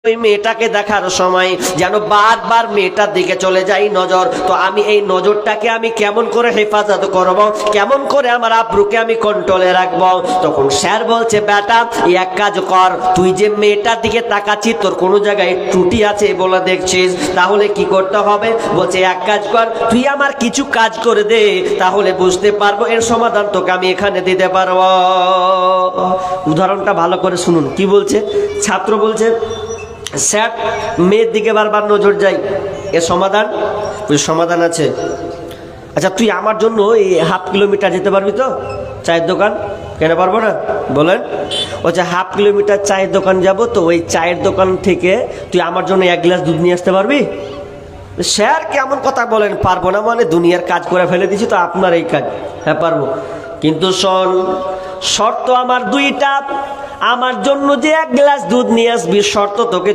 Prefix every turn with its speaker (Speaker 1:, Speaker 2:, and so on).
Speaker 1: ওই মেয়েটাকে দেখার সময় যেন বারবার মেয়েটার দিকে চলে যায় নজর। তো আমি এই নজরটাকে আমি কেমন করে হেফাজত করব, কেমন করে আমার আব্রুকে আমি কন্ট্রোলে রাখবো? তখন স্যার বলছে, বেটা এক কাজ কর, তুই যে মেয়েটার দিকে তাকাচ্ছিস তোর কোনো জায়গায় ত্রুটি আছে বলে দেখছিস, তাহলে কি করতে হবে? বলছে এক কাজ কর, তুই আমার কিছু কাজ করে দে, তাহলে বুঝতে পারবো, এর সমাধান তোকে আমি এখানে দিতে পারবো। উদাহরণটা ভালো করে শুনুন কি বলছে। ছাত্র বলছে, স্যার মেয়ের দিকে বারবার নজর যাই, এর সমাধান? সমাধান আছে। আচ্ছা তুই আমার জন্য এই হাফ কিলোমিটার যেতে পারবি তো চায়ের দোকান? কেন পারবো না বলেন? বলছে হাফ কিলোমিটার চায়ের দোকান যাব, তো ওই চায়ের দোকান থেকে তুই আমার জন্য 1 গ্লাস দুধ নিয়ে আসতে পারবি? স্যার কেমন কথা বলেন, পারবো না মানে? দুনিয়ার কাজ করে ফেলে দিছি তো আপনার এই কাজ। হ্যাঁ পারবো, কিন্তু শোন শর্ত আমার 2টা। আমার জন্য যে 1 গ্লাস দুধ নিয়ে আসবি, শর্ত তোকে